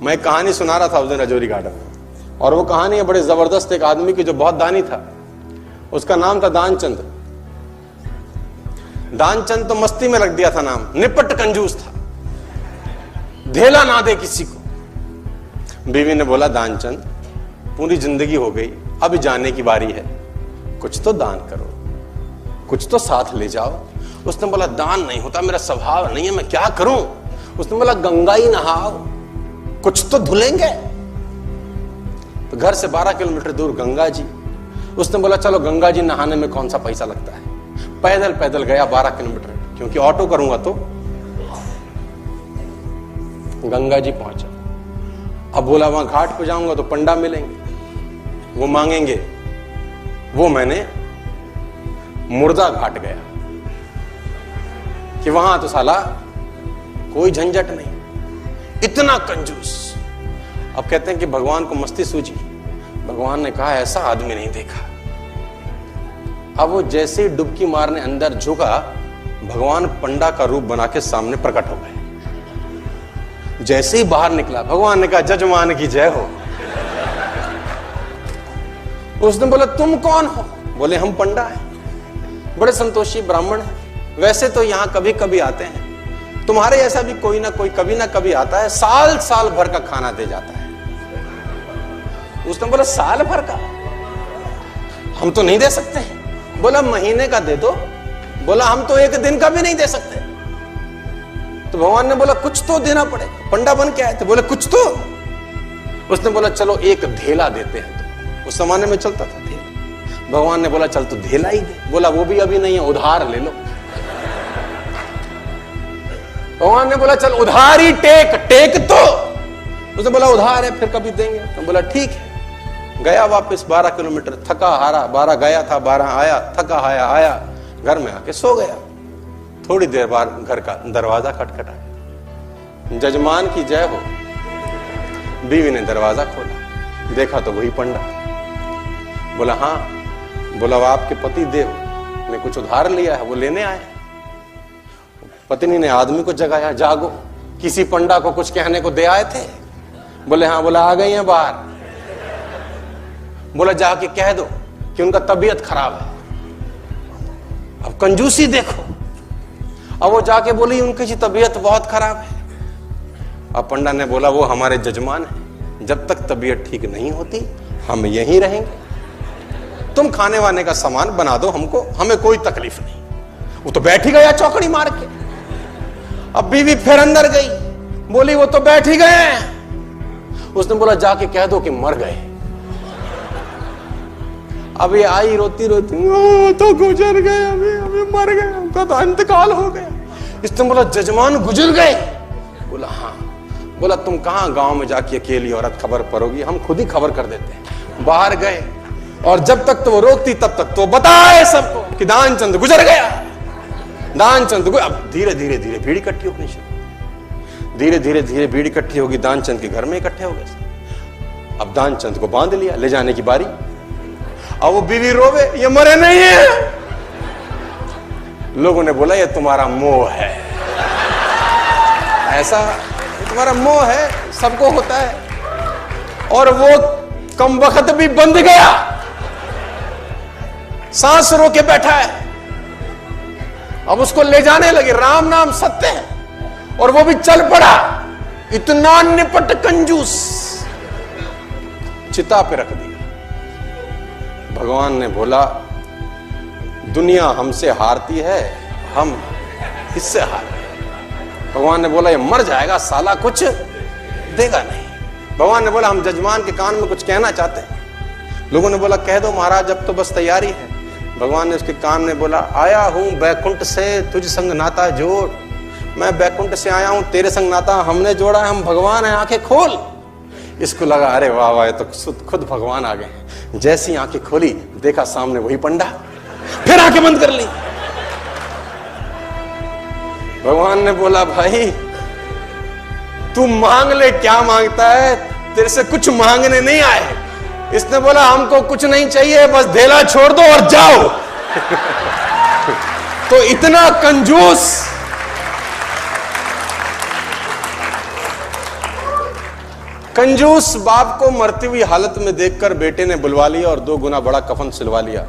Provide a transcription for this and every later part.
मैं एक कहानी सुना रहा था उस दिन राजौरी गार्डन में, और वो कहानी है बड़े जबरदस्त एक आदमी की जो बहुत दानी था। उसका नाम था दानचंद। दानचंद तो मस्ती में रख दिया था नाम, निपट कंजूस था, धेला ना दे किसी को। बीवी ने बोला दानचंद पूरी जिंदगी हो गई, अब जाने की बारी है, कुछ तो दान करो, कुछ तो साथ ले जाओ। उसने बोला दान नहीं होता, मेरा स्वभाव नहीं है, मैं क्या करूं। उसने बोला गंगा ही नहाओ, कुछ तो धुलेंगे। तो घर से 12 किलोमीटर दूर गंगा जी। उसने बोला चलो गंगा जी नहाने में कौन सा पैसा लगता है। पैदल पैदल गया 12 किलोमीटर, क्योंकि ऑटो करूंगा तो। गंगा जी पहुंचा। अब बोला वहां घाट पे जाऊंगा तो पंडा मिलेंगे, वो मांगेंगे। वो मैंने मुर्दा घाट गया कि वहां तो साला कोई झंझट नहीं, इतना कंजूस। अब कहते हैं कि भगवान को मस्ती सूझी। भगवान ने कहा ऐसा आदमी नहीं देखा। अब वो जैसे ही डुबकी मारने अंदर झुका, भगवान पंडा का रूप बना के सामने प्रकट हो गए। जैसे ही बाहर निकला, भगवान ने कहा जजमान की जय हो। उसने बोला तुम कौन हो? बोले हम पंडा हैं, बड़े संतोषी ब्राह्मण हैं। वैसे तो यहां कभी कभी आते हैं, तुम्हारे ऐसा भी कोई ना कोई कभी ना कभी आता है, साल साल भर का खाना दे जाता है। उसने बोला साल भर का? हम तो नहीं दे सकते हैं। बोला महीने का दे दो। बोला हम तो एक दिन का भी नहीं दे सकते। तो भगवान ने बोला कुछ तो देना पड़ेगा, पंडा बन के आए थे। बोले कुछ तो। उसने बोला चलो एक धेला देते हैं। तो उस जमाने में चलता था धेला। भगवान ने बोला चल तू धेला ही दे। बोला वो भी अभी नहीं है, उधार ले लो। भगवान ने बोला चल उधार ही टेक तो। उसने बोला उधार है, फिर कभी देंगे। तो बोला ठीक है। गया वापस 12 किलोमीटर, थका हारा। 12 गया था, 12 आया, थका हाया आया, घर में आके सो गया। थोड़ी देर बाद घर का दरवाजा खटखटाया। जजमान की जय हो। बीवी ने दरवाजा खोला, देखा तो वही पंडा। बोला हाँ। बोला वो आपके पति देव ने कुछ उधार लिया है, वो लेने आए। पत्नी ने आदमी को जगाया, जागो, किसी पंडा को कुछ कहने को दे आए थे? बोले हाँ। बोला आ गई हैं बाहर। बोला जाके कह दो कि उनका तबीयत खराब है। अब कंजूसी देखो। अब वो जाके बोली उनकी तबीयत बहुत खराब है। अब पंडा ने बोला वो हमारे जजमान हैं, जब तक तबीयत ठीक नहीं होती हम यहीं रहेंगे। तुम खाने वाने का सामान बना दो हमको, हमें कोई तकलीफ नहीं। वो तो बैठ ही गया चौकड़ी मार के। अब बीवी फिर अंदर गई, बोली वो तो बैठ ही गए हैं। उसने बोला जाके कह दो कि मर गए। अब ये आई रोती रोती, तो गुजर गए, अभी मर गए, उनका तो इंतकाल हो गया। इसने बोला जजमान गुजर गए? बोला हाँ। बोला तुम कहां गांव में जाके अकेली औरत खबर परोगी, हम खुद ही खबर कर देते हैं। बाहर गए, और जब तक तो वो रोकती तब तक तो बताए सबको कि दानचंद गुजर गया। दानचंद अब धीरे धीरे धीरे भीड़ इकट्ठी होनी शुरू। धीरे धीरे धीरे भीड़ इकट्ठी होगी, दानचंद के घर में इकट्ठे हो गए। अब दानचंद को बांध लिया, ले जाने की बारी। अब वो बीवी रोवे, ये मरे नहीं है। लोगों ने बोला ये तुम्हारा मोह है, ऐसा तुम्हारा मोह है, सबको होता है। और वो कम वक्त भी बंध गया, सांस रोके बैठा है। अब उसको ले जाने लगे, राम नाम सत्य है, और वो भी चल पड़ा। इतना निपट कंजूस, चिता पे रख दिया। भगवान ने बोला दुनिया हमसे हारती है, हम इससे हार गए। भगवान ने बोला ये मर जाएगा साला, कुछ देगा नहीं। भगवान ने बोला हम जजमान के कान में कुछ कहना चाहते हैं। लोगों ने बोला कह दो महाराज, अब तो बस तैयारी है। भगवान ने उसके कान में बोला आया हूं बैकुंठ से तुझ संग नाता जोड़। मैं बैकुंठ से आया हूं, तेरे संग नाता हमने जोड़ा है, हम भगवान है, आंखें खोल। इसको लगा अरे वाह वाह, ये तो खुद भगवान आ गए। जैसी आंखें खोली, देखा सामने वही पंडा, फिर आंखें बंद कर ली। भगवान ने बोला भाई तू मांग ले, क्या मांगता है, तेरे से कुछ मांगने नहीं आए। इसने बोला हमको कुछ नहीं चाहिए, बस धेला छोड़ दो और जाओ। तो इतना कंजूस, कंजूस बाप को मरती हुई हालत में देखकर बेटे ने बुलवा लिया और 2 गुना बड़ा कफन सिलवा लिया।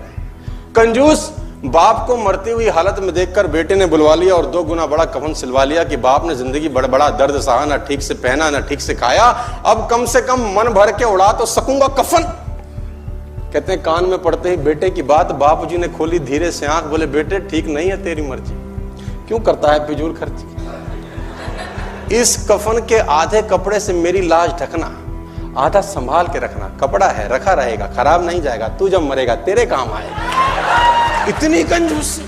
कंजूस बाप को मरती हुई हालत में देखकर बेटे ने बुलवा लिया और 2 गुना बड़ा कफन सिलवा लिया कि बाप ने जिंदगी बड़ा दर्द सहा, ना ठीक से पहना ना ठीक से खाया, अब कम से कम मन भर के उड़ा तो सकूंगा कफन। कहते हैं कान में पड़ते ही बेटे की बात बापूजी ने खोली धीरे से आंख, बोले बेटे ठीक नहीं है तेरी मर्जी, क्यों करता है फिजूल खर्ची। इस कफन के आधे कपड़े से मेरी लाश ढकना, आधा संभाल के रखना, कपड़ा है रखा रहेगा, खराब नहीं जाएगा, तू जब मरेगा तेरे काम आएगा। इतनी कंजूसी।